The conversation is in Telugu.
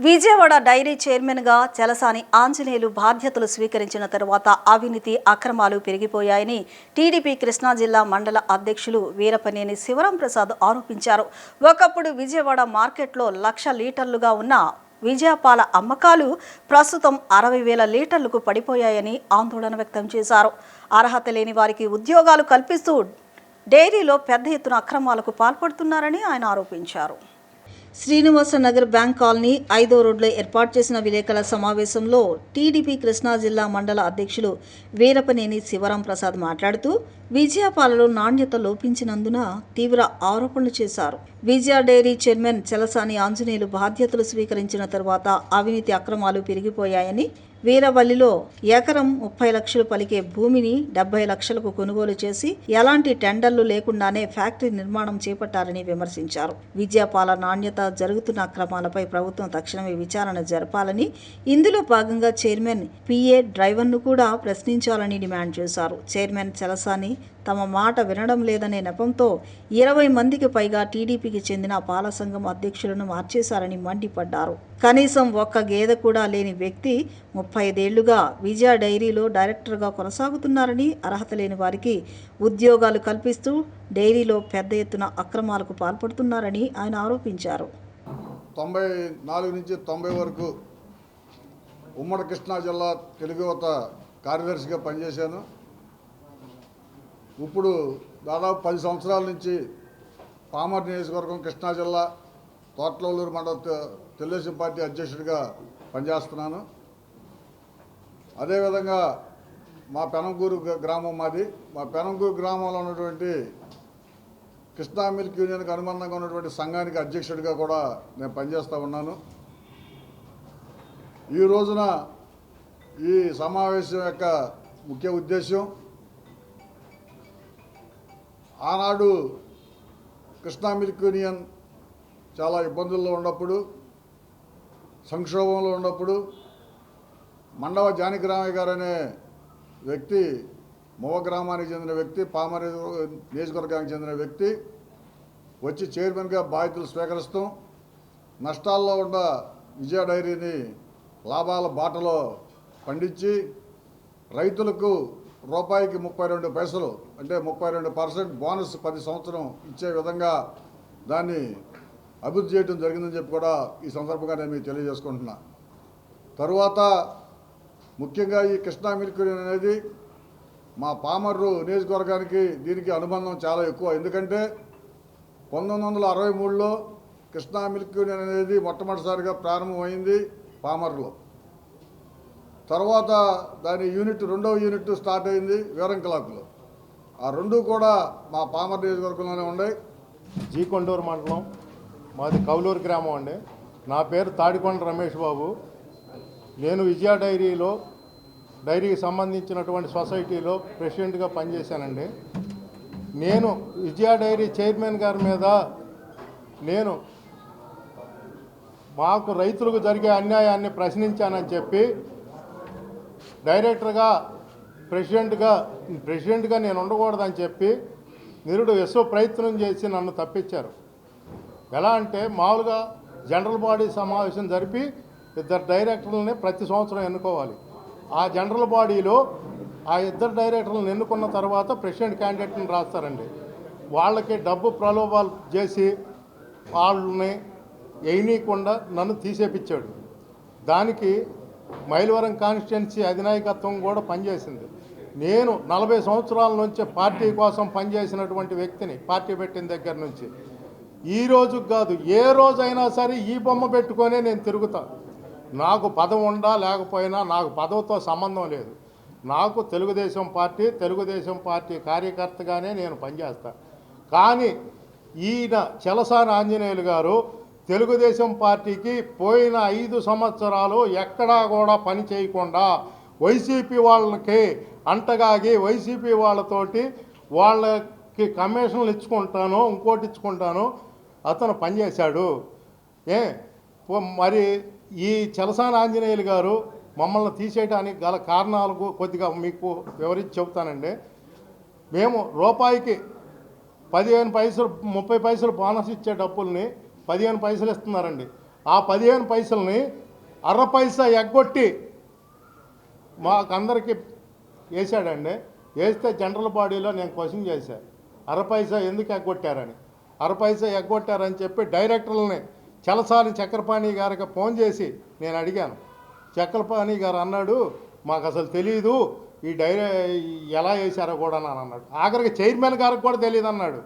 విజయవాడ డైరీ చైర్మన్గా చలసాని ఆంజనేయులు బాధ్యతలు స్వీకరించిన తరువాత అవినీతి అక్రమాలు పెరిగిపోయాయని టీడీపీ కృష్ణా జిల్లా మండల అధ్యక్షులు వీరపనేని శివరాం ప్రసాద్ ఆరోపించారు. ఒకప్పుడు విజయవాడ మార్కెట్లో 1,00,000 లీటర్లుగా ఉన్న విజయపాల అమ్మకాలు ప్రస్తుతం 60,000 లీటర్లకు పడిపోయాయని ఆందోళన వ్యక్తం చేశారు. అర్హత లేని వారికి ఉద్యోగాలు కల్పిస్తూ డైరీలో పెద్ద ఎత్తున అక్రమాలకు పాల్పడుతున్నారని ఆయన ఆరోపించారు. శ్రీనివాస నగర్ బ్యాంక్ కాలనీ 5వ రోడ్లో ఏర్పాటు చేసిన విలేకరుల సమావేశంలో టీడీపీ కృష్ణా జిల్లా మండల అధ్యక్షులు వీరపనేని శివరాం ప్రసాద్ మాట్లాడుతూ విజయపాలలో నాణ్యత లోపించినందున తీవ్ర ఆరోపణలు చేశారు. విజయ డైరీ చైర్మన్ చలసాని ఆంజనేయులు బాధ్యతలు స్వీకరించిన తరువాత అవినీతి అక్రమాలు పెరిగిపోయాయని, వీరవల్లిలో ఎకరం 30 లక్షలు పలికే భూమిని 70 లక్షలకు కొనుగోలు చేసి ఎలాంటి టెండర్లు లేకుండానే ఫ్యాక్టరీ నిర్మాణం చేపట్టారని విమర్శించారు. విజయపాల నాణ్యత జరుగుతున్న అక్రమాలపై ప్రభుత్వం తక్షణమే విచారణ జరపాలని, ఇందులో భాగంగా చైర్మన్ పిఏ డ్రైవర్ను కూడా ప్రశ్నించాలని డిమాండ్ చేశారు. చైర్మన్ చలసాని తమ మాట వినడం లేదనే నెపంతో 20 మందికి పైగా టీడీపీకి చెందిన పాల సంఘం అధ్యక్షులను మార్చేశారని మండిపడ్డారు. కనీసం ఒక్క గేదె కూడా లేని వ్యక్తి 35 ఏళ్లుగా విజయ డైరీలో డైరెక్టర్గా కొనసాగుతున్నారని, అర్హత లేని వారికి ఉద్యోగాలు కల్పిస్తూ డైరీలో పెద్ద ఎత్తున అక్రమాలకు పాల్పడుతున్నారని ఆయన ఆరోపించారు. 94 నుంచి 90 వరకు ఉమ్మడి కృష్ణా జిల్లా తెలుగు యువత కార్యదర్శిగా పనిచేశాను. ఇప్పుడు దాదాపు 10 సంవత్సరాల నుంచి పామర్ నియోజకవర్గం కృష్ణా జిల్లా తోట్లూరు మండల తెలుగుదేశం పార్టీ అధ్యక్షుడిగా పనిచేస్తున్నాను. అదేవిధంగా మా పెనంగూరు గ్రామం మాది. మా పెనంగూరు గ్రామంలో ఉన్నటువంటి కృష్ణా మిల్క్ యూనియన్కి అనుబంధంగా ఉన్నటువంటి సంఘానికి అధ్యక్షుడిగా కూడా నేను పనిచేస్తూ ఉన్నాను. ఈ రోజున ఈ సమావేశం యొక్క ముఖ్య ఉద్దేశం, ఆనాడు కృష్ణా మిల్క్ యూనియన్ చాలా ఇబ్బందుల్లో ఉన్నప్పుడు, సంక్షోభంలో ఉన్నప్పుడు మండవ జానకిరామయ్య గారు అనే వ్యక్తి, మొవ గ్రామానికి చెందిన వ్యక్తి, పామర్ నియోజకవర్గానికి చెందిన వ్యక్తి వచ్చి చైర్మన్గా బాధ్యతలు స్వీకరిస్తాం, నష్టాల్లో ఉన్న విజయ డైరీని లాభాల బాటలో పండించి రైతులకు రూపాయికి 32 పైసలు అంటే 32% బోనస్ 10 సంవత్సరం ఇచ్చే విధంగా దాన్ని అభివృద్ధి చేయడం జరిగిందని చెప్పి కూడా ఈ సందర్భంగా నేను మీకు తెలియజేసుకుంటున్నా. తరువాత ముఖ్యంగా ఈ కృష్ణా మిల్క్ యూనియన్ అనేది మా పామర్రు నియోజకవర్గానికి దీనికి అనుబంధం చాలా ఎక్కువ. ఎందుకంటే 1963లో కృష్ణా మిల్క్ యూనియన్ అనేది మొట్టమొదటిసారిగా ప్రారంభమైంది పామర్లో. తర్వాత దాని రెండవ యూనిట్ స్టార్ట్ అయింది వీరంకలాకులో. ఆ రెండు కూడా మా పామర్ నియోజకవర్గంలోనే ఉన్నాయి. జీ కొండూరు మండలం, మాది కౌలూరు గ్రామం అండి. నా పేరు తాడికొండ రమేష్ బాబు. నేను విజయ డైరీకి సంబంధించినటువంటి సొసైటీలో ప్రెసిడెంట్గా పనిచేశానండి. నేను విజయ డైరీ చైర్మన్ గారి మీద మాకు రైతులకు జరిగే అన్యాయాన్ని ప్రశ్నించానని చెప్పి డైరెక్టర్గా ప్రెసిడెంట్గా నేను ఉండకూడదని చెప్పి నిరుడు విశ్వ ప్రయత్నం చేసి నన్ను తప్పించారు. ఎలా అంటే మామూలుగా జనరల్ బాడీ సమావేశం జరిపి 2 డైరెక్టర్లని ప్రతి సంవత్సరం ఎన్నుకోవాలి. ఆ జనరల్ బాడీలో ఆ 2 డైరెక్టర్లను ఎన్నుకున్న తర్వాత ప్రెసిడెంట్ క్యాండిడేట్ని రాస్తారండి. వాళ్ళకి డబ్బు ప్రలోభాలు చేసి వాళ్ళని వేయనీయకుండా నన్ను తీసేపించాడు. దానికి మైలవరం కాన్స్టిట్యున్సీ అధినాయకత్వం కూడా పనిచేసింది. నేను 40 సంవత్సరాల నుంచి పార్టీ కోసం పనిచేసినటువంటి వ్యక్తిని, పార్టీ పెట్టిన దగ్గర నుంచి. ఈ రోజు కాదు, ఏ రోజైనా సరే ఈ బొమ్మ పెట్టుకొనే నేను తిరుగుతా. నాకు పదవి ఉండా లేకపోయినా నాకు పదవితో సంబంధం లేదు. నాకు తెలుగుదేశం పార్టీ కార్యకర్తగానే నేను పనిచేస్తా. కానీ ఈయన చలసాని ఆంజనేయులు గారు తెలుగుదేశం పార్టీకి పోయిన 5 సంవత్సరాలు ఎక్కడా కూడా పని చేయకుండా వైసీపీ వాళ్ళకి అంటగాగి వైసీపీ వాళ్ళతోటి వాళ్ళకి కమిషన్లు ఇచ్చుకుంటాను, ఇంకోటి ఇచ్చుకుంటాను అతను పనిచేశాడు. మరి ఈ చలసాని ఆంజనేయులు గారు మమ్మల్ని తీసేయడానికి గల కారణాలకు కొద్దిగా మీకు వివరించి చెబుతానండి. మేము రూపాయికి 15 పైసలు 30 పైసలు బోనస్ ఇచ్చే డబ్బుల్ని 15 పైసలు ఇస్తున్నారండి. ఆ 15 పైసల్ని అర పైసా ఎగ్గొట్టి మాకందరికి వేసాడండి. వేస్తే జనరల్ బాడీలో నేను క్వశ్చన్ చేశాను, అర పైసా ఎందుకు ఎగ్గొట్టారని. అర పైసా ఎగ్గొట్టారని చెప్పి డైరెక్టర్లని చలసాని చక్రపాణి గారికి ఫోన్ చేసి నేను అడిగాను. చక్రపాణి గారు అన్నాడు, మాకు అసలు తెలియదు ఈ ఎలా వేశారో కూడా అని అన్నాడు. ఆఖరికి చైర్మన్ గారికి కూడా తెలియదు అన్నాడు.